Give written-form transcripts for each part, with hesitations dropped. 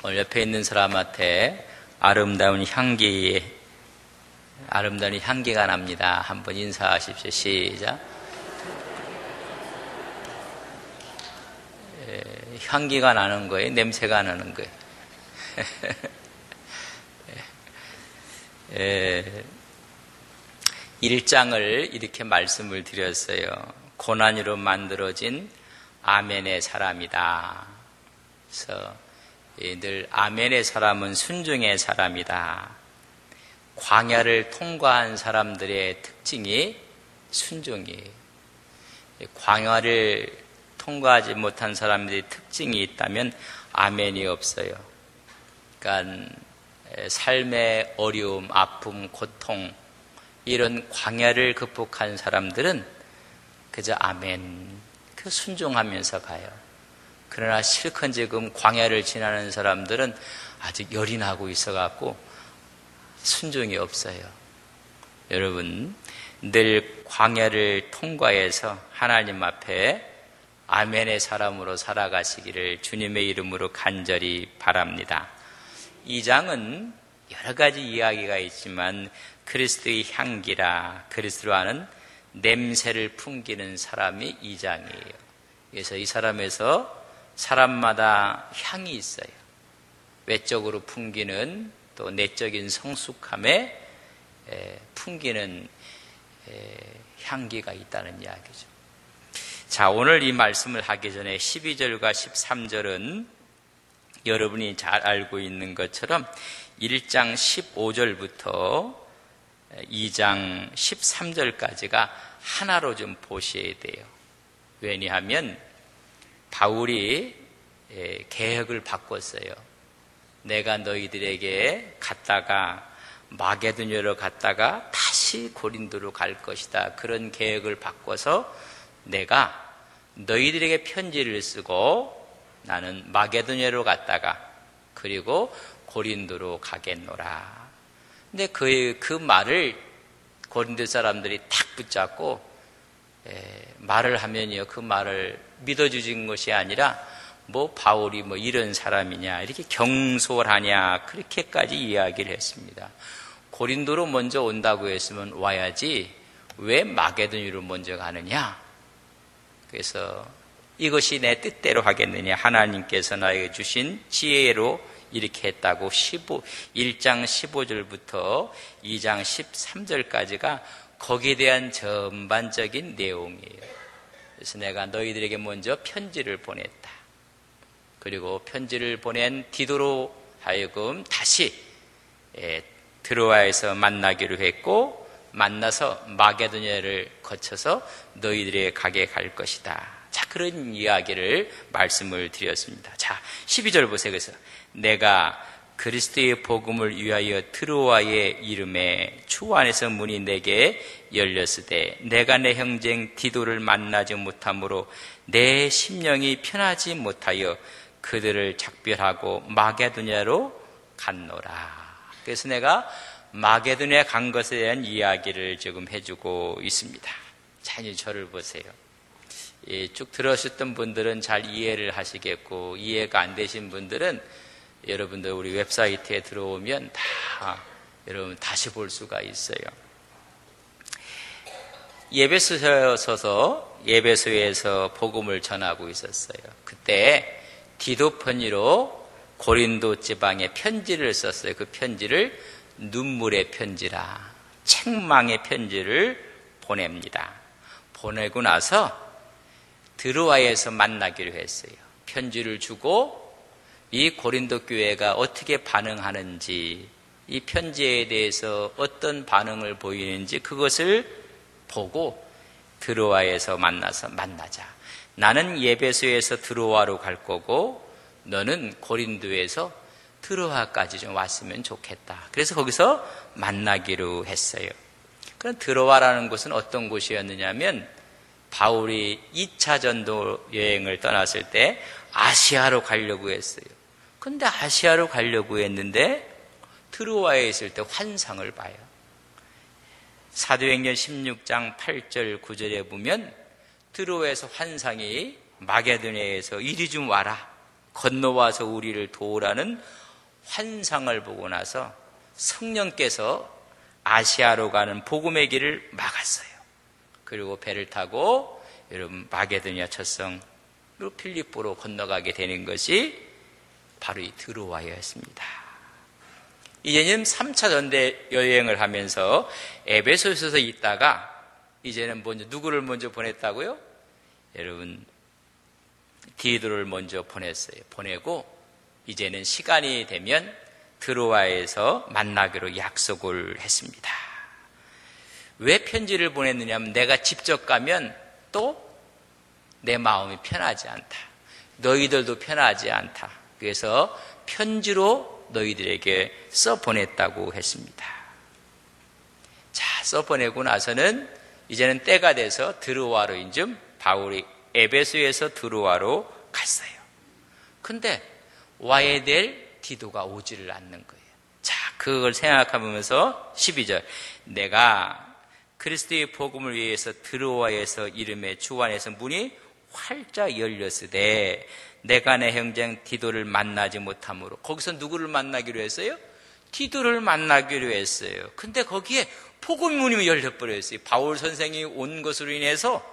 오늘 옆에 있는 사람한테 아름다운 향기가 납니다. 한번 인사하십시오. 시작. 향기가 나는 거예요? 냄새가 나는 거예요? 1장을 이렇게 말씀을 드렸어요. 고난으로 만들어진 아멘의 사람이다. 그래서 늘 아멘의 사람은 순종의 사람이다. 광야를 통과한 사람들의 특징이 순종이에요. 광야를 통과하지 못한 사람들의 특징이 있다면 아멘이 없어요. 그러니까 삶의 어려움, 아픔, 고통 이런 광야를 극복한 사람들은 그저 아멘, 순종하면서 가요. 그러나 실컷 지금 광야를 지나는 사람들은 아직 열이 나고 있어갖고 순종이 없어요. 여러분, 늘 광야를 통과해서 하나님 앞에 아멘의 사람으로 살아가시기를 주님의 이름으로 간절히 바랍니다. 이 장은 여러 가지 이야기가 있지만 그리스도의 향기라, 그리스도로 하는 냄새를 풍기는 사람이 이 장이에요. 그래서 이 사람에서 사람마다 향이 있어요. 외적으로 풍기는 또 내적인 성숙함에 풍기는 향기가 있다는 이야기죠. 자, 오늘 이 말씀을 하기 전에 12절과 13절은 여러분이 잘 알고 있는 것처럼 1장 15절부터 2장 13절까지가 하나로 좀 보셔야 돼요. 왜냐하면 바울이 계획을 바꿨어요. 내가 너희들에게 갔다가 마게도냐로 갔다가 다시 고린도로 갈 것이다. 그런 계획을 바꿔서 내가 너희들에게 편지를 쓰고 나는 마게도냐로 갔다가 그리고 고린도로 가겠노라. 근데 그 말을 고린도 사람들이 탁 붙잡고 말을 하면요, 그 말을 믿어주신 것이 아니라 바울이 이런 사람이냐, 이렇게 경솔하냐, 그렇게까지 이야기를 했습니다. 고린도로 먼저 온다고 했으면 와야지 왜 마게도냐로 먼저 가느냐? 그래서 이것이 내 뜻대로 하겠느냐? 하나님께서 나에게 주신 지혜로 이렇게 했다고 1장 15절부터 2장 13절까지가 거기에 대한 전반적인 내용이에요. 그래서 내가 너희들에게 먼저 편지를 보냈다. 그리고 편지를 보낸 디도로 하여금 다시 드로아에서 만나기로 했고, 만나서 마게도냐를 거쳐서 너희들에게 가게 갈 것이다. 자, 그런 이야기를 말씀을 드렸습니다. 자, 12절 보세요. 그래서 내가 그리스도의 복음을 위하여 드로아의 이름에 주 안에서 문이 내게 열렸으되 내가 내 형제 디도를 만나지 못함으로 내 심령이 편하지 못하여 그들을 작별하고 마게도냐로 갔노라. 그래서 내가 마게도냐에 간 것에 대한 이야기를 지금 해주고 있습니다. 자, 이제 저를 보세요. 쭉 들으셨던 분들은 잘 이해를 하시겠고, 이해가 안 되신 분들은 여러분들 우리 웹사이트에 들어오면 다 여러분 다시 볼 수가 있어요. 예배소에서 복음을 전하고 있었어요. 그때 디도 편지로 고린도 지방에 편지를 썼어요. 그 편지를 눈물의 편지라, 책망의 편지를 보냅니다. 보내고 나서 드로아에서 만나기로 했어요. 편지를 주고 이 고린도 교회가 어떻게 반응하는지, 이 편지에 대해서 어떤 반응을 보이는지 그것을 보고 드로아에서 만나자. 나는 예배소에서 드로아로 갈 거고 너는 고린도에서 드로아까지 좀 왔으면 좋겠다. 그래서 거기서 만나기로 했어요. 그럼 드로아라는 곳은 어떤 곳이었느냐면 바울이 2차 전도 여행을 떠났을 때 아시아로 가려고 했어요. 근데 아시아로 가려고 했는데 드로아에 있을 때 환상을 봐요. 사도행전 16장 8절 9절에 보면 드로아에서 환상이 마게도냐에서 이리 좀 와라. 건너와서 우리를 도우라는 환상을 보고 나서 성령께서 아시아로 가는 복음의 길을 막았어요. 그리고 배를 타고 여러분 마게도냐 첫성 필립보로 건너가게 되는 것이 바로 이 드로아였습니다. 이제는 3차 전대 여행을 하면서 에베소서에 있다가 이제는 누구를 먼저 보냈다고요? 여러분 디도를 먼저 보냈어요. 보내고 이제는 시간이 되면 드로아에서 만나기로 약속을 했습니다. 왜 편지를 보냈느냐 하면 내가 직접 가면 또 내 마음이 편하지 않다. 너희들도 편하지 않다. 그래서 편지로 너희들에게 써보냈다고 했습니다. 자, 써보내고 나서는 이제는 때가 돼서 드로아로 인좀 바울이 에베소에서 드로아로 갔어요. 근데 와야 될 디도가 오지를 않는 거예요. 자, 그걸 생각하면서 12절 내가 그리스도의 복음을 위해서 드로아에서 이름에 주안에서 문이 활짝 열렸으되 내가 내 형제 디도를 만나지 못함으로 거기서 누구를 만나기로 했어요? 디도를 만나기로 했어요. 근데 거기에 복음 문이 열려버렸어요. 바울 선생이 온 것으로 인해서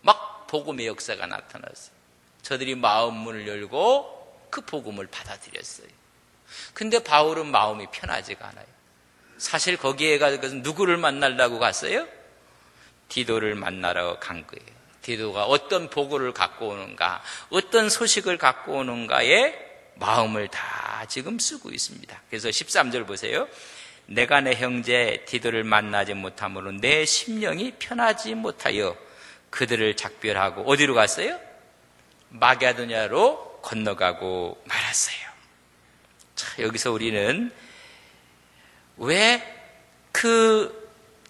막 복음의 역사가 나타났어요. 저들이 마음 문을 열고 그 복음을 받아들였어요. 근데 바울은 마음이 편하지가 않아요. 사실 거기에 가서 누구를 만나려고 갔어요? 디도를 만나러 간 거예요. 디도가 어떤 보고를 갖고 오는가, 어떤 소식을 갖고 오는가에 마음을 다 지금 쓰고 있습니다. 그래서 13절 보세요. 내가 내 형제 디도를 만나지 못함으로 내 심령이 편하지 못하여 그들을 작별하고 어디로 갔어요? 마게도냐로 건너가고 말았어요. 자, 여기서 우리는 왜 그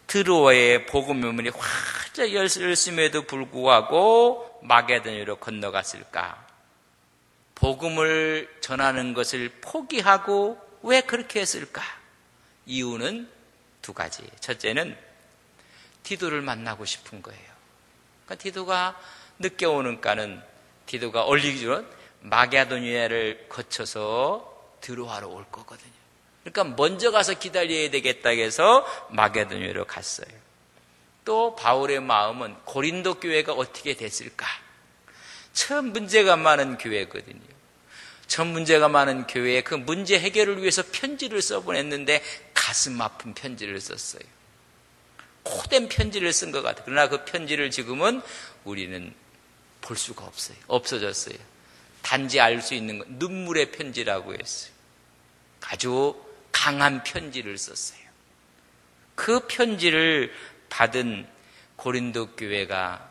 드로아의 복음의 문이 활짝 열렸음에도 불구하고 마게도냐로 건너갔을까? 복음을 전하는 것을 포기하고 왜 그렇게 했을까? 이유는 두 가지. 첫째는 디도를 만나고 싶은 거예요. 그러니까 디도가 늦게 오는가는 디도가 얼리기로는 마게도냐를 거쳐서 드로아로 올 거거든요. 그러니까 먼저 가서 기다려야 되겠다 해서 마게도냐로 갔어요. 또 바울의 마음은 고린도 교회가 어떻게 됐을까? 참 문제가 많은 교회거든요. 전 문제가 많은 교회에 그 문제 해결을 위해서 편지를 써보냈는데 가슴 아픈 편지를 썼어요. 고된 편지를 쓴 것 같아요. 그러나 그 편지를 지금은 우리는 볼 수가 없어요. 없어졌어요. 단지 알 수 있는 건 눈물의 편지라고 했어요. 아주 강한 편지를 썼어요. 그 편지를 받은 고린도 교회가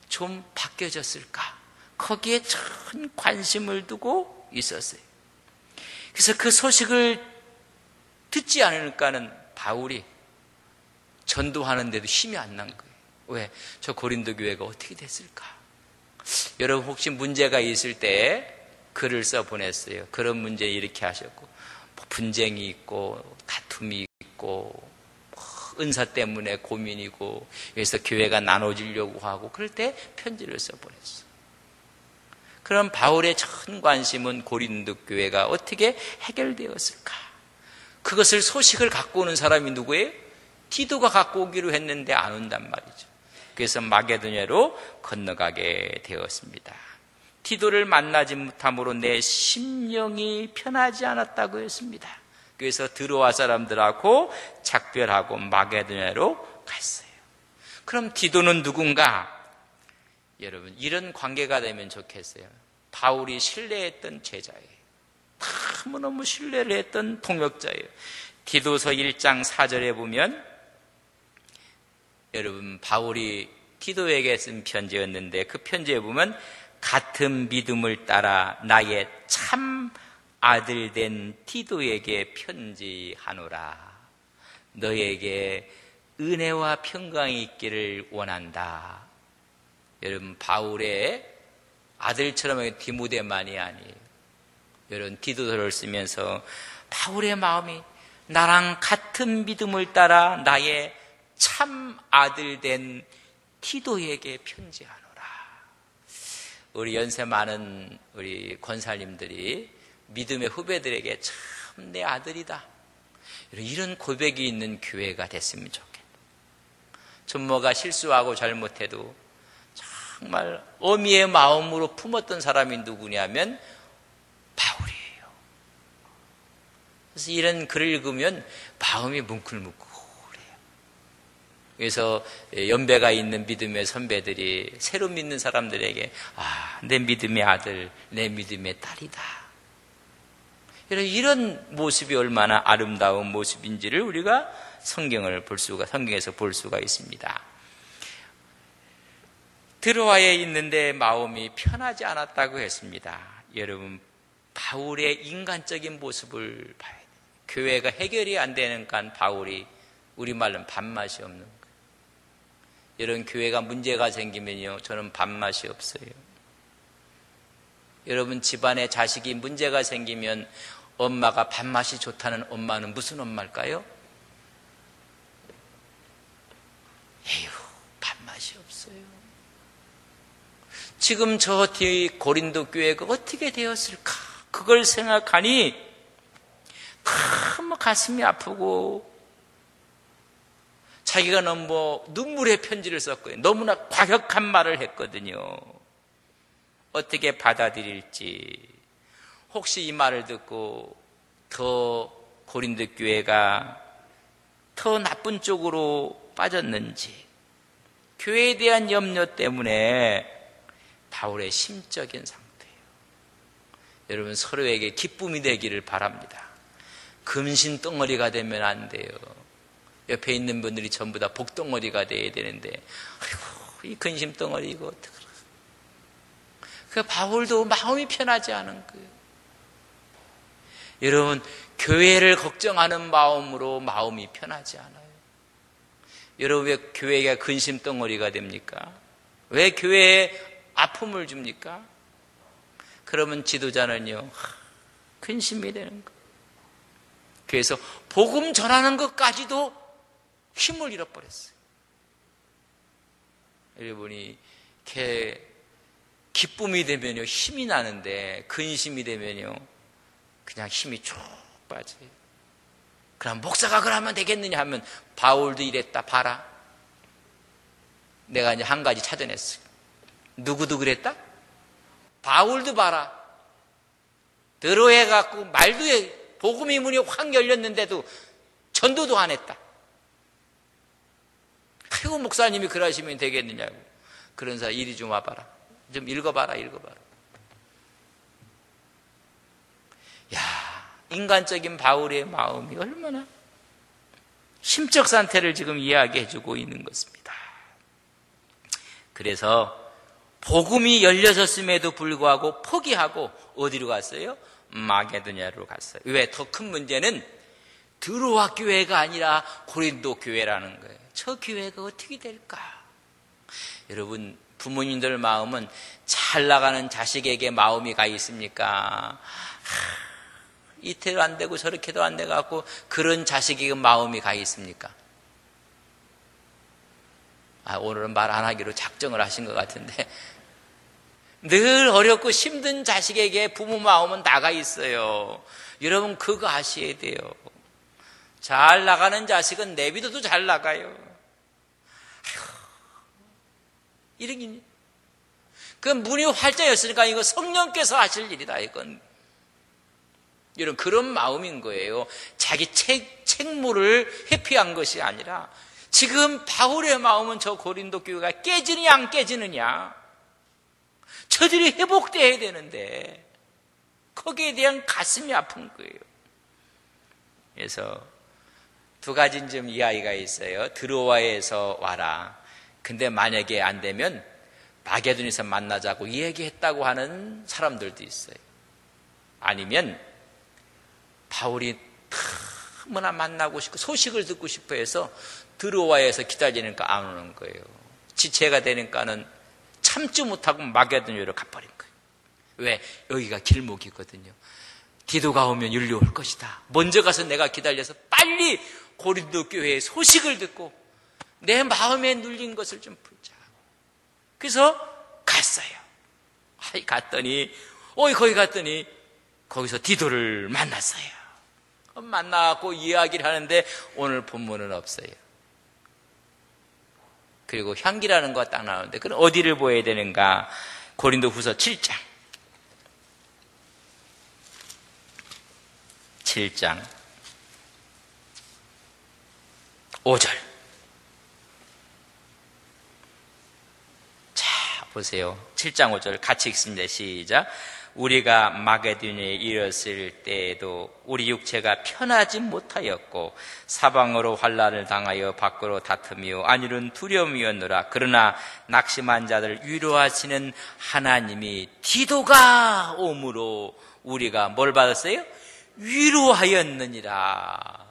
좀 바뀌어졌을까? 거기에 전 관심을 두고 있었어요. 그래서 그 소식을 듣지 않을까는 바울이 전도하는데도 힘이 안 난 거예요. 왜? 저 고린도 교회가 어떻게 됐을까? 여러분 혹시 문제가 있을 때 글을 써 보냈어요. 그런 문제 이렇게 하셨고 뭐 분쟁이 있고 다툼이 있고 은사 때문에 고민이고 그래서 교회가 나눠지려고 하고 그럴 때 편지를 써 보냈어요. 그럼 바울의 전 관심은 고린도 교회가 어떻게 해결되었을까? 그것을 소식을 갖고 오는 사람이 누구예요? 디도가 갖고 오기로 했는데 안 온단 말이죠. 그래서 마게도냐로 건너가게 되었습니다. 디도를 만나지 못함으로 내 심령이 편하지 않았다고 했습니다. 그래서 드로아 사람들하고 작별하고 마게도냐로 갔어요. 그럼 디도는 누군가? 여러분 이런 관계가 되면 좋겠어요. 바울이 신뢰했던 제자예요. 너무너무 신뢰를 했던 동역자예요. 디도서 1장 4절에 보면 여러분 바울이 디도에게 쓴 편지였는데 그 편지에 보면 같은 믿음을 따라 나의 참 아들 된 디도에게 편지하노라. 너에게 은혜와 평강이 있기를 원한다. 여러분 바울의 아들처럼 디모데만이 아니에요. 여러분 디도서를 쓰면서 바울의 마음이 나랑 같은 믿음을 따라 나의 참 아들 된 디도에게 편지하노라. 우리 연세 많은 우리 권사님들이 믿음의 후배들에게 참 내 아들이다, 이런 고백이 있는 교회가 됐으면 좋겠다. 전모가 실수하고 잘못해도 정말 어미의 마음으로 품었던 사람이 누구냐면 바울이에요. 그래서 이런 글을 읽으면 마음이 뭉클뭉클해요. 그래서 연배가 있는 믿음의 선배들이 새로 믿는 사람들에게 내 믿음의 아들, 내 믿음의 딸이다, 이런 모습이 얼마나 아름다운 모습인지를 우리가 성경에서 볼 수가 있습니다. 드로아에 있는데 마음이 편하지 않았다고 했습니다. 여러분, 바울의 인간적인 모습을 봐야 돼요. 교회가 해결이 안 되니까 바울이 우리말로는 밥맛이 없는 거예요. 여러분, 교회가 문제가 생기면요, 저는 밥맛이 없어요. 여러분, 집안에 자식이 문제가 생기면 엄마가 밥맛이 좋다는 엄마는 무슨 엄마일까요? 에휴, 밥맛이 없어요. 지금 저 뒤 고린도 교회가 어떻게 되었을까? 그걸 생각하니 참 가슴이 아프고, 자기가 너무 눈물의 편지를 썼고요. 너무나 과격한 말을 했거든요. 어떻게 받아들일지, 혹시 이 말을 듣고 더 고린도 교회가 더 나쁜 쪽으로 빠졌는지, 교회에 대한 염려 때문에 바울의 심적인 상태예요. 여러분, 서로에게 기쁨이 되기를 바랍니다. 근심 덩어리가 되면 안 돼요. 옆에 있는 분들이 전부 다 복덩어리가 돼야 되는데, 아이고, 이 근심 덩어리 이거 어떡하나. 그 바울도 마음이 편하지 않은 거예요. 여러분, 교회를 걱정하는 마음으로 마음이 편하지 않아요. 여러분, 왜 교회가 근심덩어리가 됩니까? 왜 교회에 아픔을 줍니까? 그러면 지도자는요, 근심이 되는 거예요. 그래서 복음 전하는 것까지도 힘을 잃어버렸어요. 여러분이 이렇게 기쁨이 되면요, 힘이 나는데, 근심이 되면요, 그냥 힘이 쭉 빠져요. 그럼 목사가 그러면 되겠느냐 하면, 바울도 이랬다, 봐라. 내가 이제 한 가지 찾아냈어요. 누구도 그랬다? 바울도 봐라. 드로에 갖고 말도 해, 복음의 문이 확 열렸는데도 전도도 안 했다. 아이고, 목사님이 그러시면 되겠느냐고. 그런 사람 이리 좀 와봐라. 좀 읽어봐라. 야, 인간적인 바울의 마음이 얼마나 심적 상태를 지금 이야기해주고 있는 것입니다. 그래서 복음이 열려졌음에도 불구하고 포기하고 어디로 갔어요? 마게도냐로 갔어요. 왜? 더 큰 문제는 드로아 교회가 아니라 고린도 교회라는 거예요. 저 교회가 어떻게 될까? 여러분, 부모님들 마음은 잘 나가는 자식에게 마음이 가 있습니까? 이태도 안 되고 저렇게도 안 돼갖고 그런 자식에게 마음이 가 있습니까? 오늘은 말 안 하기로 작정을 하신 것 같은데, 늘 어렵고 힘든 자식에게 부모 마음은 나가 있어요. 여러분, 그거 아셔야 돼요. 잘 나가는 자식은 내비둬도 잘 나가요. 이런, 그 문이 활자였으니까 이거 성령께서 하실 일이다, 이건. 이런 그런 마음인 거예요. 자기 책무를 회피한 것이 아니라, 지금 바울의 마음은 저 고린도 교회가 깨지느냐 안 깨지느냐, 저들이 회복돼야 되는데 거기에 대한 가슴이 아픈 거예요. 그래서 두 가지 좀 이야기가 있어요. 드로아에서 와라. 근데 만약에 안 되면 마게도니에서 만나자고 얘기했다고 하는 사람들도 있어요. 아니면 바울이 너무나 만나고 싶고 소식을 듣고 싶어 해서 드로아에서 기다리니까 안 오는 거예요. 지체가 되니까는 참지 못하고 마게도냐로 가버린 거예요. 왜? 여기가 길목이거든요. 디도가 오면 일로 올 것이다. 먼저 가서 내가 기다려서 빨리 고린도 교회의 소식을 듣고 내 마음에 눌린 것을 좀 풀자. 그래서 갔어요. 갔더니 거기서 디도를 만났어요. 만나고 이야기를 하는데 오늘 본문은 없어요. 그리고 향기라는 거 딱 나오는데 그럼 어디를 보여야 되는가? 고린도후서 7장 5절. 자, 보세요. 7장 5절 같이 읽습니다. 시작. 우리가 마게도냐에 이르렀을 때에도 우리 육체가 편하지 못하였고 사방으로 환난을 당하여 밖으로 다투며 안위로는 두려움이었노라. 그러나 낙심한 자들 위로하시는 하나님이 디도가 오므로 우리가 뭘 받았어요? 위로하였느니라.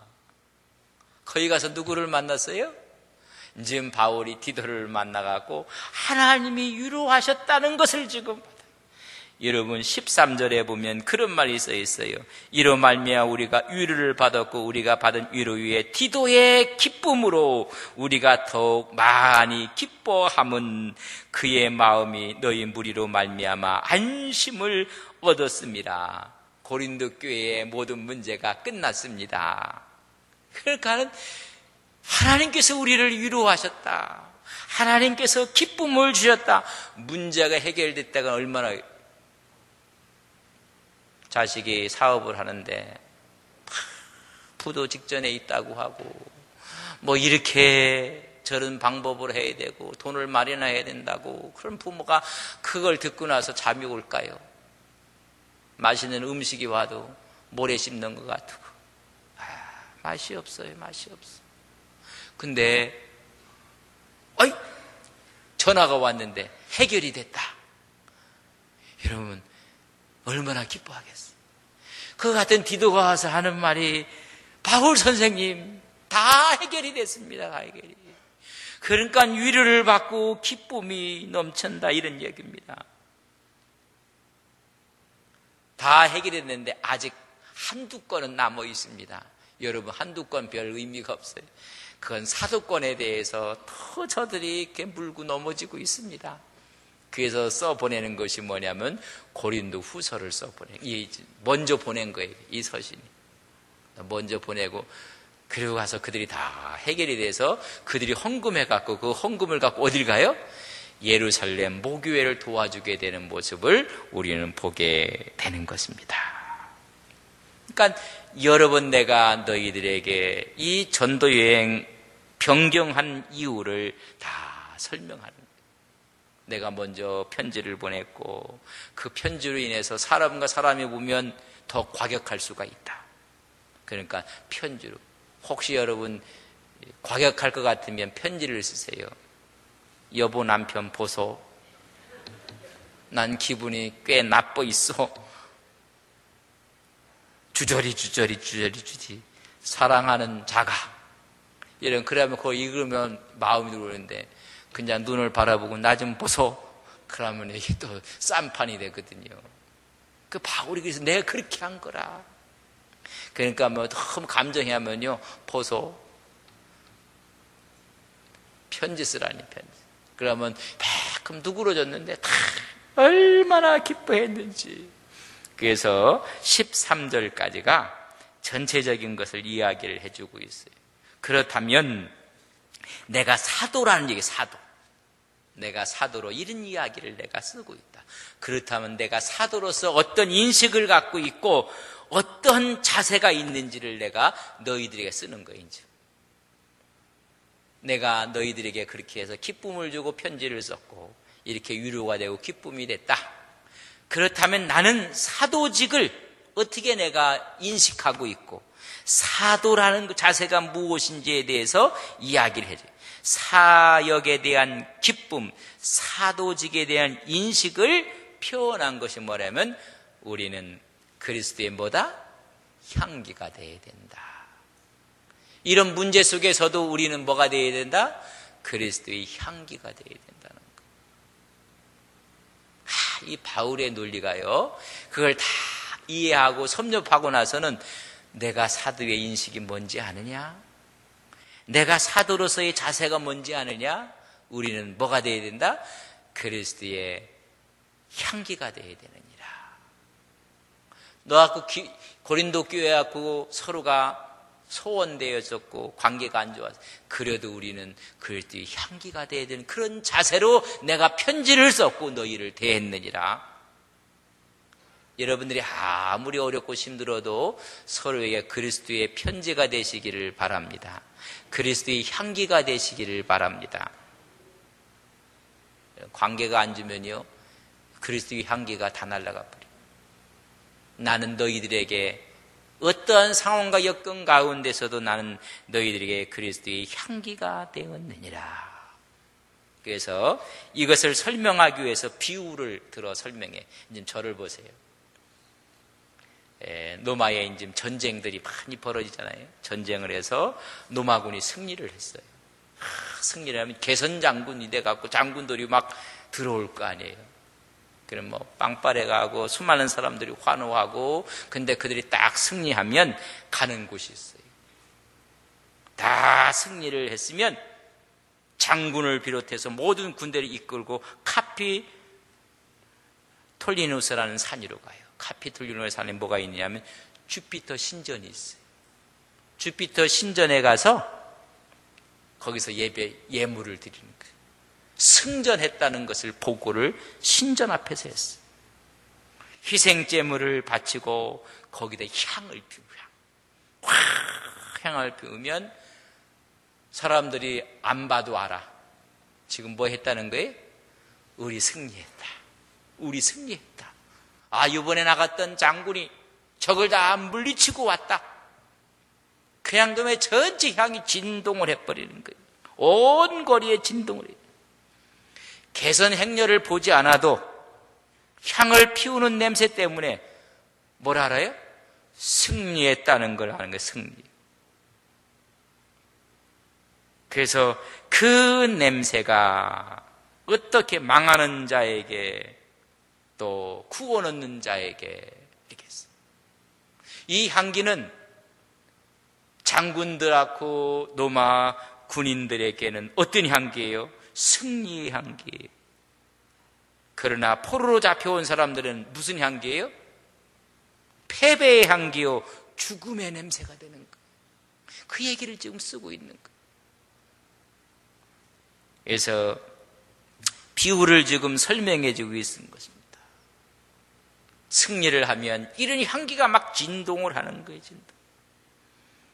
거기 가서 누구를 만났어요? 지금 바울이 디도를 만나갖고 하나님이 위로하셨다는 것을 지금 여러분 13절에 보면 그런 말이 써 있어요. 이로 말미암아 우리가 위로를 받았고 우리가 받은 위로 위에 디도의 기쁨으로 우리가 더욱 많이 기뻐함은 그의 마음이 너희 무리로 말미암아 안심을 얻었습니다. 고린도 교회의 모든 문제가 끝났습니다. 그러니까 하나님께서 우리를 위로하셨다. 하나님께서 기쁨을 주셨다. 문제가 해결됐다가 얼마나 자식이 사업을 하는데 부도 직전에 있다고 하고 뭐 이렇게 저런 방법으로 해야 되고 돈을 마련해야 된다고 그런 부모가 그걸 듣고 나서 잠이 올까요? 맛있는 음식이 와도 모래 씹는 것 같고 맛이 없어요. 맛이 없어. 근데 전화가 왔는데 해결이 됐다. 여러분 얼마나 기뻐하겠어요. 그 같은 디도가 와서 하는 말이 바울 선생님 다 해결이 됐습니다. 다 해결이. 그러니까 위로를 받고 기쁨이 넘친다 이런 얘기입니다. 다 해결했는데 아직 한두 건은 남아 있습니다. 여러분 한두 건 별 의미가 없어요. 그건 사도권에 대해서 더 저들이 이렇게 물고 넘어지고 있습니다. 그래서 써보내는 것이 뭐냐면 고린도 후서를 먼저 보낸 거예요. 이 서신이 먼저 보내고 그리고 가서 그들이 다 해결이 돼서 그들이 헌금해 갖고 그 헌금을 갖고 어딜 가요? 예루살렘 모교회를 도와주게 되는 모습을 우리는 보게 되는 것입니다. 그러니까 여러 번 내가 너희들에게 이 전도여행 변경한 이유를 다 설명하는 거예요. 내가 먼저 편지를 보냈고 그 편지로 인해서 사람과 사람이 보면 더 과격할 수가 있다. 그러니까 편지로 혹시 여러분 과격할 것 같으면 편지를 쓰세요. 여보 남편 보소. 난 기분이 꽤 나빠 있어. 주저리 사랑하는 자가 이런 그러면 그거 읽으면 마음이 들어오는데 그냥 눈을 바라보고 나 좀 보소. 그러면 이게 또 쌈판이 되거든요. 그 바울이 그래서 내가 그렇게 한 거라. 그러니까 뭐 너무 감정해하면요 보소. 편지 쓰라니 편지. 그러면 그럼 누구로 줬는데 다 얼마나 기뻐했는지. 그래서 13절까지가 전체적인 것을 이야기를 해주고 있어요. 그렇다면 내가 사도라는 얘기 사도. 내가 사도로 이런 이야기를 내가 쓰고 있다. 그렇다면 내가 사도로서 어떤 인식을 갖고 있고 어떤 자세가 있는지를 내가 너희들에게 쓰는 거인지. 내가 너희들에게 그렇게 해서 기쁨을 주고 편지를 썼고 이렇게 위로가 되고 기쁨이 됐다. 그렇다면 나는 사도직을 어떻게 내가 인식하고 있고 사도라는 그 자세가 무엇인지에 대해서 이야기를 해줘요. 사역에 대한 기쁨, 사도직에 대한 인식을 표현한 것이 뭐냐면 우리는 그리스도의 뭐다? 향기가 되어야 된다. 이런 문제 속에서도 우리는 뭐가 되어야 된다? 그리스도의 향기가 되어야 된다는 거. 이 바울의 논리가요. 그걸 다 이해하고 섭렵하고 나서는 내가 사도의 인식이 뭔지 아느냐? 내가 사도로서의 자세가 뭔지 아느냐? 우리는 뭐가 되어야 된다? 그리스도의 향기가 되어야 되느니라. 너와 그 고린도 교회하고 서로가 소원되어졌고 관계가 안 좋아서 그래도 우리는 그리스도의 향기가 되어야 되는 그런 자세로 내가 편지를 썼고 너희를 대했느니라. 여러분들이 아무리 어렵고 힘들어도 서로에게 그리스도의 편지가 되시기를 바랍니다. 그리스도의 향기가 되시기를 바랍니다. 관계가 안 좋으면요, 그리스도의 향기가 다 날아가 버려요. 나는 너희들에게 어떠한 상황과 여건 가운데서도 나는 너희들에게 그리스도의 향기가 되었느니라. 그래서 이것을 설명하기 위해서 비유를 들어 설명해. 지금 저를 보세요. 로마에 지금 전쟁들이 많이 벌어지잖아요. 전쟁을 해서 로마군이 승리를 했어요. 승리를 하면 개선장군이 돼갖고 장군들이 막 들어올 거 아니에요. 그럼 뭐 빵빠레 가고 수많은 사람들이 환호하고, 근데 그들이 딱 승리하면 가는 곳이 있어요. 다 승리를 했으면 장군을 비롯해서 모든 군대를 이끌고 카피톨리누스라는 산으로 가요. 카피톨리누스 산에 뭐가 있냐면 주피터 신전이 있어요. 주피터 신전에 가서 거기서 예물을 드리는 거예요. 승전했다는 것을 보고를 신전 앞에서 했어요. 희생제물을 바치고 거기다 향을 피우고, 향을 피우면 사람들이 안 봐도 알아. 지금 뭐 했다는 거예요? 우리 승리했다. 우리 승리했다. 아, 이번에 나갔던 장군이 적을 다 물리치고 왔다. 그 양dom에 전체 향이 진동을 해버리는 거예요. 온 거리에 진동을 해요. 개선 행렬을 보지 않아도 향을 피우는 냄새 때문에 뭘 알아요? 승리했다는 걸 아는 거예요. 승리. 그래서 그 냄새가 어떻게 망하는 자에게 또 구원 얻는 자에게 있겠어요. 이 향기는 장군들하고 로마 군인들에게는 어떤 향기예요? 승리의 향기예요. 그러나 포로로 잡혀온 사람들은 무슨 향기예요? 패배의 향기요, 죽음의 냄새가 되는 거예요. 그 얘기를 지금 쓰고 있는 거예요. 그래서 비유를 지금 설명해 주고 있는 것입니다. 승리를 하면 이런 향기가 막 진동을 하는 거예요. 진동.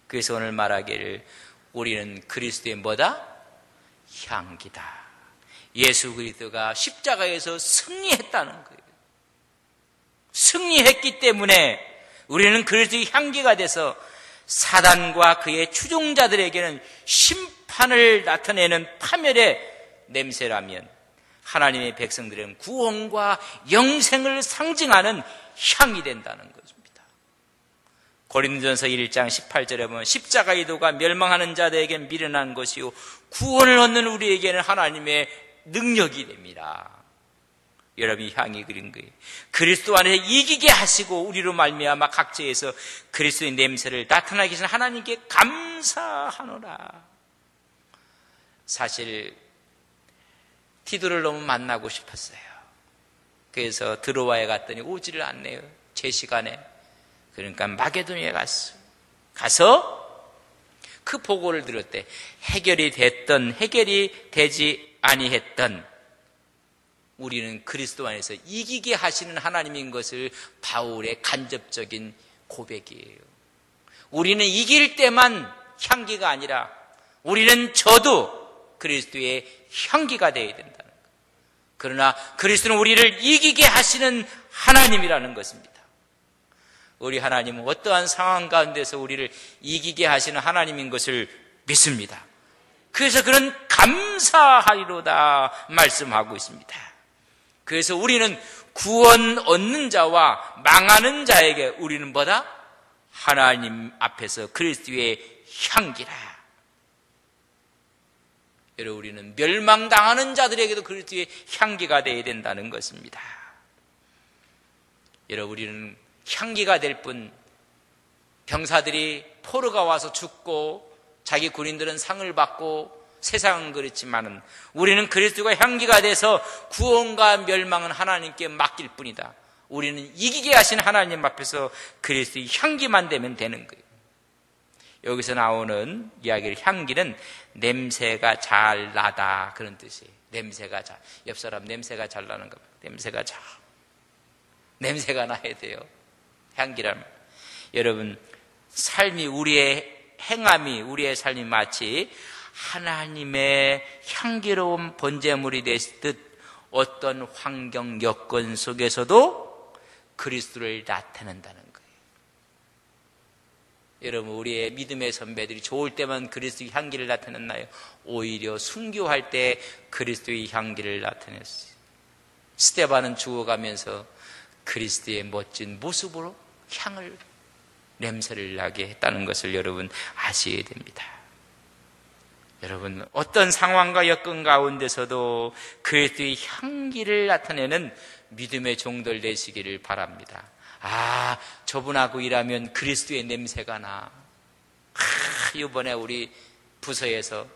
그래서 오늘 말하기를 우리는 그리스도의 뭐다? 향기다. 예수 그리스도가 십자가에서 승리했다는 거예요. 승리했기 때문에 우리는 그리스도의 향기가 돼서 사단과 그의 추종자들에게는 심판을 나타내는 파멸의 냄새라면, 하나님의 백성들은 구원과 영생을 상징하는 향이 된다는 것입니다. 고린도전서 1장 18절에 보면 십자가의 도가 멸망하는 자들에게 미련한 것이요 구원을 얻는 우리에게는 하나님의 능력이 됩니다. 여러분이 향이 그린 거예요. 그리스도 안에 이기게 하시고 우리로 말미암아 각지에서 그리스도의 냄새를 나타나게 하신 하나님께 감사하노라. 사실 티도를 너무 만나고 싶었어요. 그래서 드로아에 갔더니 오지를 않네요. 제 시간에. 그러니까 마게도니아에 갔어요. 가서 그 보고를 들었대. 해결이 됐던 해결이 되지 아니했던 우리는 그리스도 안에서 이기게 하시는 하나님인 것을 바울의 간접적인 고백이에요. 우리는 이길 때만 향기가 아니라 우리는 저도 그리스도의 향기가 되어야 된다는 거예요. 그러나 그리스도는 우리를 이기게 하시는 하나님이라는 것입니다. 우리 하나님은 어떠한 상황 가운데서 우리를 이기게 하시는 하나님인 것을 믿습니다. 그래서 그런 감사하리로다 말씀하고 있습니다. 그래서 우리는 구원 얻는 자와 망하는 자에게 우리는 뭐다? 하나님 앞에서 그리스도의 향기라. 여러분, 우리는 멸망당하는 자들에게도 그리스도의 향기가 되어야 된다는 것입니다. 여러분, 우리는 향기가 될 뿐, 병사들이 포로가 와서 죽고 자기 군인들은 상을 받고 세상은 그렇지만은 우리는 그리스도가 향기가 돼서 구원과 멸망은 하나님께 맡길 뿐이다. 우리는 이기게 하신 하나님 앞에서 그리스도의 향기만 되면 되는 거예요. 여기서 나오는 이야기를 향기는 냄새가 잘 나다 그런 뜻이에요. 냄새가 잘, 옆 사람 냄새가 잘 나는 거, 냄새가 나야 돼요. 향기란 말. 여러분, 삶이 우리의 행함이 우리의 삶이 마치 하나님의 향기로운 번제물이 되듯 어떤 환경 여건 속에서도 그리스도를 나타낸다는 거예요. 여러분, 우리의 믿음의 선배들이 좋을 때만 그리스도의 향기를 나타냈나요? 오히려 순교할 때 그리스도의 향기를 나타냈어요. 스데반은 죽어가면서 그리스도의 멋진 모습으로 냄새를 나게 했다는 것을 여러분 아셔야 됩니다. 여러분, 어떤 상황과 여건 가운데서도 그리스도의 향기를 나타내는 믿음의 종들 되시기를 바랍니다. 아, 저분하고 일하면 그리스도의 냄새가 나. 이번에 우리 부서에서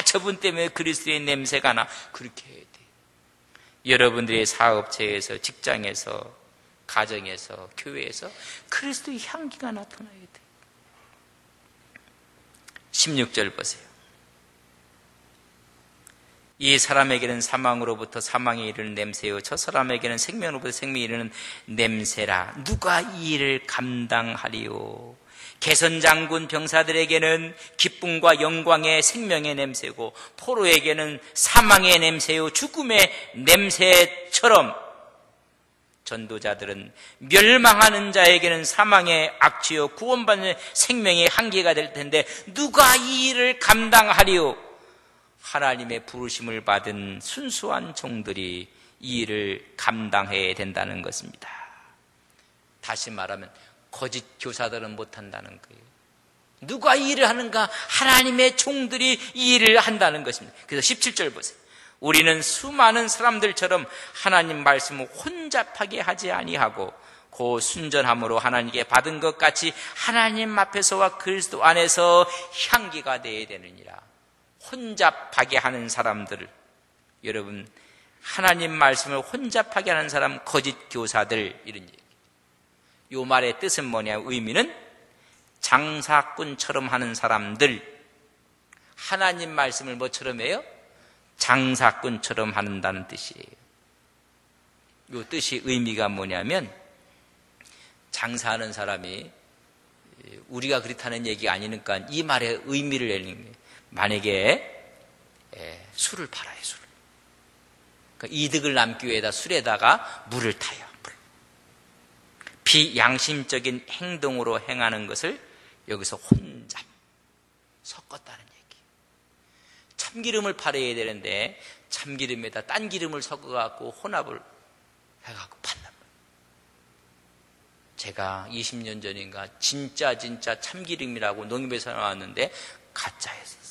저분 때문에 그리스도의 냄새가 나. 그렇게 해야 돼. 여러분들의 사업체에서, 직장에서, 가정에서, 교회에서 그리스도의 향기가 나타나야 돼. 16절 보세요. 이 사람에게는 사망으로부터 사망에 이르는 냄새요, 저 사람에게는 생명으로부터 생명에 이르는 냄새라. 누가 이 일을 감당하리요? 개선장군 병사들에게는 기쁨과 영광의 생명의 냄새고, 포로에게는 사망의 냄새요, 죽음의 냄새처럼 전도자들은 멸망하는 자에게는 사망의 악취요, 구원받는 생명의 한계가 될 텐데 누가 이 일을 감당하리요? 하나님의 부르심을 받은 순수한 종들이 이 일을 감당해야 된다는 것입니다. 다시 말하면 거짓 교사들은 못한다는 거예요. 누가 이 일을 하는가? 하나님의 종들이 이 일을 한다는 것입니다. 그래서 17절 보세요. 우리는 수많은 사람들처럼 하나님 말씀을 혼잡하게 하지 아니하고 그 순전함으로 하나님께 받은 것 같이 하나님 앞에서와 그리스도 안에서 향기가 되어야 되느니라. 혼잡하게 하는 사람들, 여러분, 하나님 말씀을 혼잡하게 하는 사람, 거짓 교사들, 이런 얘기. 이 말의 뜻은 뭐냐? 의미는 장사꾼처럼 하는 사람들, 하나님 말씀을 뭐처럼 해요? 장사꾼처럼 한다는 뜻이에요. 이 뜻이 의미가 뭐냐면, 장사하는 사람이 우리가 그렇다는 얘기가 아니니까 이 말의 의미를 내는 거예요. 만약에 술을 팔아요, 술을. 그러니까 이득을 남기 위해서 술에다가 물을 타요. 비양심적인 행동으로 행하는 것을 여기서 혼잡, 섞었다는 얘기예요. 참기름을 팔아야 되는데 참기름에다 딴 기름을 섞어갖고 혼합을 해갖고 판단 말이에요. 제가 20년 전인가 진짜 참기름이라고 농협에서 나왔는데 가짜였어요.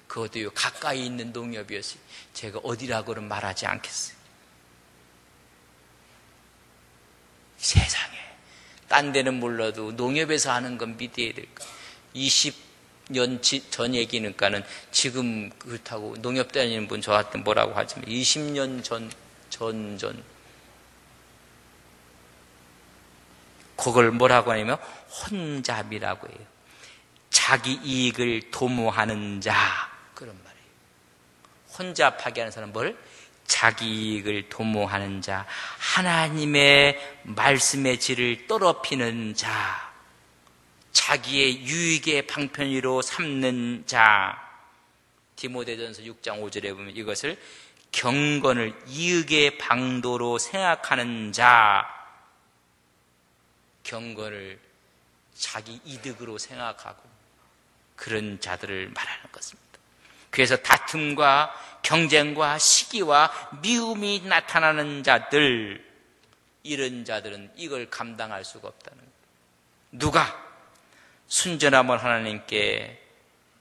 그것도 가까이 있는 농협이었어요. 제가 어디라고는 말하지 않겠어요. 세상에 딴 데는 몰라도 농협에서 하는 건 믿어야 될 거예요. 20년 전 얘기니까는 지금 그렇다고 농협 다니는 분 저한테 뭐라고 하지만 20년 전 그걸 뭐라고 하냐면 혼잡이라고 해요. 자기 이익을 도모하는 자, 그런 말이에요. 혼잡하게 하는 사람은 뭘? 자기 이익을 도모하는 자, 하나님의 말씀의 질을 떨어뜨리는 자, 자기의 유익의 방편으로 삼는 자. 디모데전서 6장 5절에 보면 이것을 경건을 이익의 방도로 생각하는 자, 경건을 자기 이득으로 생각하고 그런 자들을 말하는 것입니다. 그래서 다툼과 경쟁과 시기와 미움이 나타나는 자들, 이런 자들은 이걸 감당할 수가 없다는 거예요. 누가? 순전함을 하나님께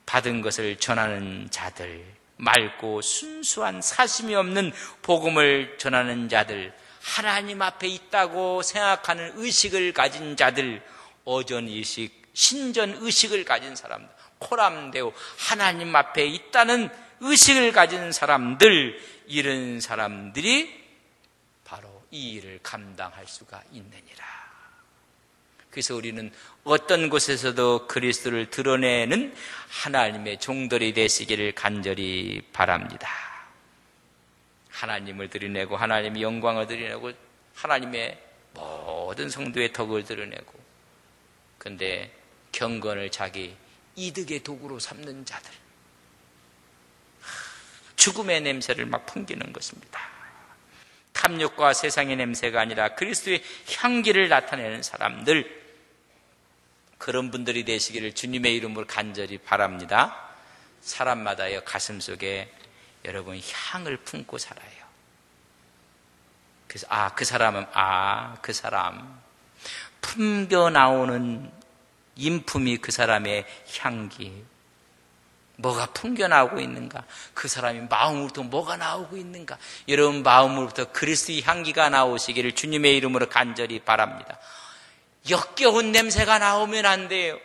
받은 것을 전하는 자들, 맑고 순수한 사심이 없는 복음을 전하는 자들, 하나님 앞에 있다고 생각하는 의식을 가진 자들, 어전의식, 신전의식을 가진 사람들, 포함되어 하나님 앞에 있다는 의식을 가진 사람들, 이런 사람들이 바로 이 일을 감당할 수가 있느니라. 그래서 우리는 어떤 곳에서도 그리스도를 드러내는 하나님의 종들이 되시기를 간절히 바랍니다. 하나님을 드러내고 하나님의 영광을 드러내고 하나님의 모든 성도의 덕을 드러내고, 그런데 경건을 자기 이득의 도구로 삼는 자들, 죽음의 냄새를 막 풍기는 것입니다. 탐욕과 세상의 냄새가 아니라 그리스도의 향기를 나타내는 사람들, 그런 분들이 되시기를 주님의 이름으로 간절히 바랍니다. 사람마다의 가슴속에 여러분 향을 품고 살아요. 그래서 그 사람 품겨 나오는 인품이 그 사람의 향기, 뭐가 풍겨 나오고 있는가? 그 사람이 마음으로부터 뭐가 나오고 있는가? 여러분 마음으로부터 그리스도의 향기가 나오시기를 주님의 이름으로 간절히 바랍니다. 역겨운 냄새가 나오면 안 돼요.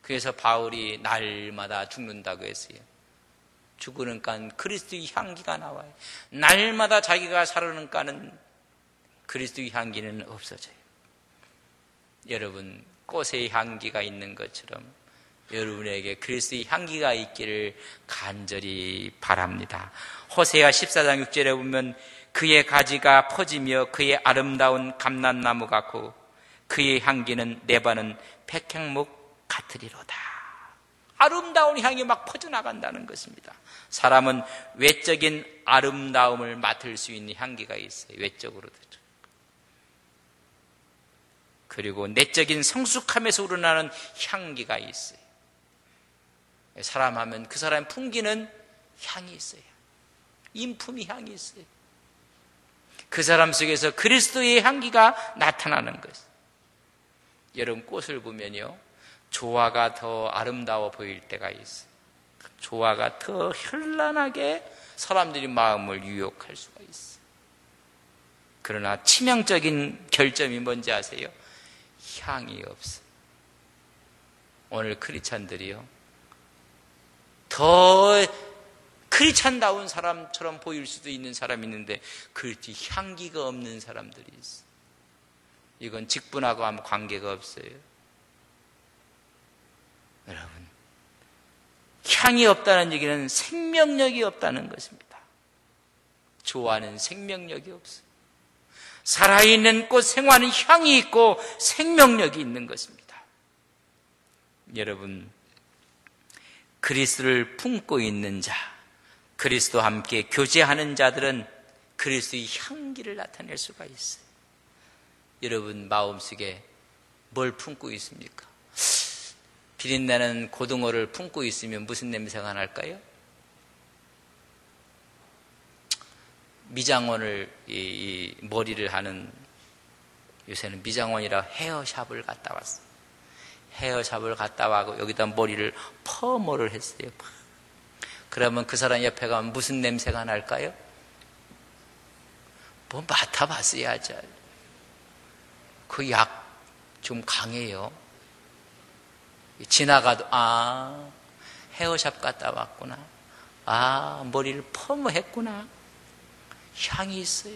그래서 바울이 날마다 죽는다고 했어요. 죽으니까 그리스도의 향기가 나와요. 날마다 자기가 살으니까는 그리스도의 향기는 없어져요. 여러분 꽃의 향기가 있는 것처럼 여러분에게 그리스도의 향기가 있기를 간절히 바랍니다. 호세아 14장 6절에 보면 그의 가지가 퍼지며 그의 아름다운 감람나무 같고 그의 향기는 네바논 백향목 같으리로다. 아름다운 향이 막 퍼져나간다는 것입니다. 사람은 외적인 아름다움을 맡을 수 있는 향기가 있어요. 외적으로도. 그리고 내적인 성숙함에서 우러나는 향기가 있어요. 사람 하면 그 사람 풍기는 향이 있어요. 인품이 향이 있어요. 그 사람 속에서 그리스도의 향기가 나타나는 것이에요. 여러분 꽃을 보면요, 조화가 더 아름다워 보일 때가 있어요. 조화가 더 현란하게 사람들이 마음을 유혹할 수가 있어요. 그러나 치명적인 결점이 뭔지 아세요? 향이 없어요. 오늘 크리스찬들이요, 더 크리스찬다운 사람처럼 보일 수도 있는 사람이 있는데 그렇지 향기가 없는 사람들이 있어요. 이건 직분하고 아무 관계가 없어요. 여러분, 향이 없다는 얘기는 생명력이 없다는 것입니다. 조화는 생명력이 없어요. 살아있는 꽃 생화는 향이 있고 생명력이 있는 것입니다. 여러분, 그리스도를 품고 있는 자, 그리스도와 함께 교제하는 자들은 그리스도의 향기를 나타낼 수가 있어요. 여러분 마음속에 뭘 품고 있습니까? 비린내는 고등어를 품고 있으면 무슨 냄새가 날까요? 미장원을 이 머리를 하는, 요새는 미장원이라 헤어샵을 갔다 왔어요. 헤어샵을 갔다 와고 여기다 머리를 펌을 했어요. 그러면 그 사람 옆에 가면 무슨 냄새가 날까요? 뭐 맡아봤어야죠. 그 약 좀 강해요. 지나가도 헤어샵 갔다 왔구나, 머리를 펌했구나, 향이 있어요.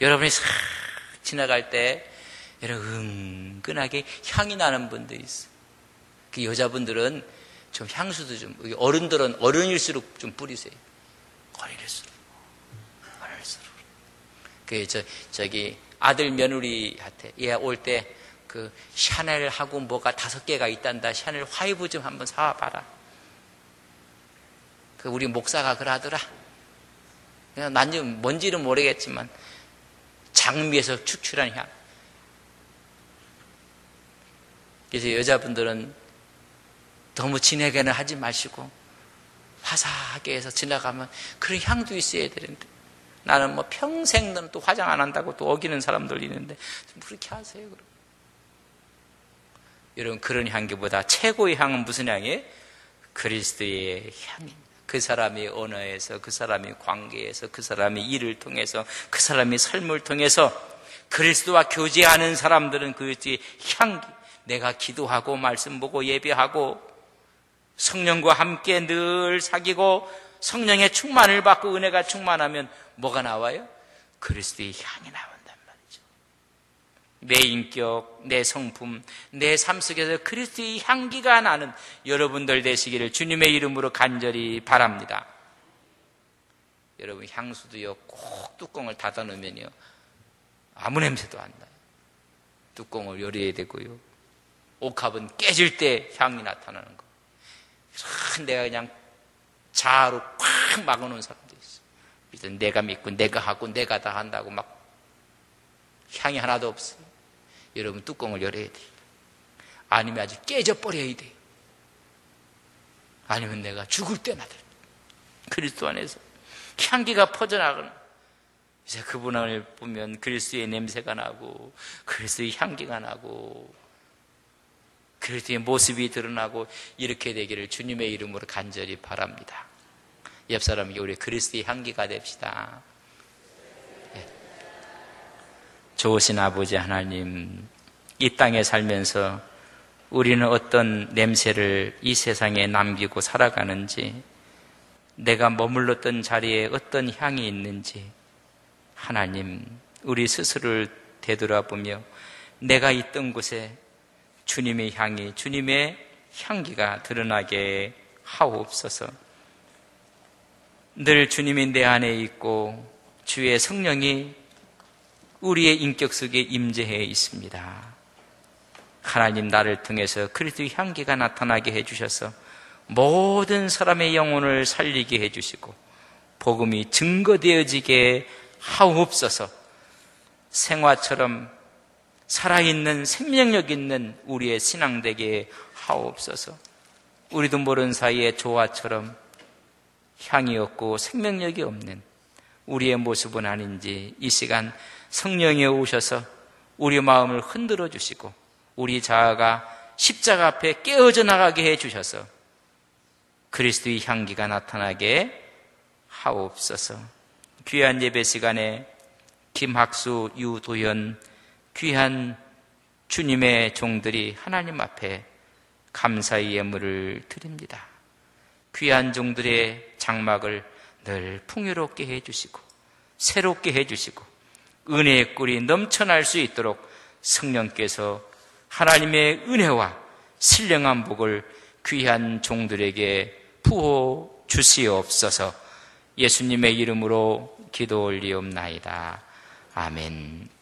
여러분이 싹 지나갈 때 여러분 은근하게 향이 나는 분들이 있어요. 그 여자분들은 좀 향수도 좀, 어른들은 어른일수록 좀 뿌리세요. 어른일수록. 저기 아들 며느리한테 얘 올 때 그 샤넬하고 뭐가 5개가 있단다. 샤넬 화이브 좀 한번 사와봐라. 그 우리 목사가 그러더라. 난 좀 뭔지는 모르겠지만 장미에서 추출한 향. 그래서 여자분들은 너무 진하게는 하지 마시고 화사하게 해서 지나가면 그런 향도 있어야 되는데, 나는 뭐 평생은 또 화장 안 한다고 또 어기는 사람들 있는데 좀 그렇게 하세요. 그럼. 여러분, 그런 향기보다 최고의 향은 무슨 향이에요? 그리스도의 향입니다. 그 사람의 언어에서, 그 사람의 관계에서, 그 사람의 일을 통해서, 그 사람의 삶을 통해서 그리스도와 교제하는 사람들은 그것이 향기, 내가 기도하고 말씀 보고 예배하고 성령과 함께 늘 사귀고 성령의 충만을 받고 은혜가 충만하면 뭐가 나와요? 그리스도의 향이 나온단 말이죠. 내 인격, 내 성품, 내 삶 속에서 그리스도의 향기가 나는 여러분들 되시기를 주님의 이름으로 간절히 바랍니다. 여러분, 향수도요, 꼭 뚜껑을 닫아 놓으면요, 아무 냄새도 안 나요. 뚜껑을 열어야 되고요. 옥합은 깨질 때 향이 나타나는 거. 내가 그냥 자아로 꽉 막아놓은 사람도 있어. 그래서 내가 믿고 내가 하고 내가 다 한다고 막 향이 하나도 없어요. 여러분, 뚜껑을 열어야 돼요. 아니면 아주 깨져버려야 돼요. 아니면 내가 죽을 때나 될 그리스도 안에서 향기가 퍼져나가는, 이제 그분을 보면 그리스도의 냄새가 나고 그리스도의 향기가 나고 그리스도의 모습이 드러나고 이렇게 되기를 주님의 이름으로 간절히 바랍니다. 옆 사람에게 우리 그리스도의 향기가 됩시다. 네. 좋으신 아버지 하나님, 이 땅에 살면서 우리는 어떤 냄새를 이 세상에 남기고 살아가는지, 내가 머물렀던 자리에 어떤 향이 있는지 하나님, 우리 스스로를 되돌아보며 내가 있던 곳에 주님의 향이, 주님의 향기가 드러나게 하옵소서. 늘 주님이 내 안에 있고 주의 성령이 우리의 인격 속에 임재해 있습니다. 하나님, 나를 통해서 그리스도의 향기가 나타나게 해주셔서 모든 사람의 영혼을 살리게 해주시고 복음이 증거되어지게 하옵소서. 생화처럼 살아있는 생명력 있는 우리의 신앙 되게 하옵소서. 우리도 모르는 사이에 조화처럼 향이 없고 생명력이 없는 우리의 모습은 아닌지 이 시간 성령이 오셔서 우리 마음을 흔들어 주시고 우리 자아가 십자가 앞에 깨어져 나가게 해주셔서 그리스도의 향기가 나타나게 하옵소서. 귀한 예배 시간에 김학수, 유도현 귀한 주님의 종들이 하나님 앞에 감사의 예물을 드립니다. 귀한 종들의 장막을 늘 풍요롭게 해주시고 새롭게 해주시고 은혜의 꿀이 넘쳐날 수 있도록 성령께서 하나님의 은혜와 신령한 복을 귀한 종들에게 부어 주시옵소서. 예수님의 이름으로 기도 올리옵나이다. 아멘.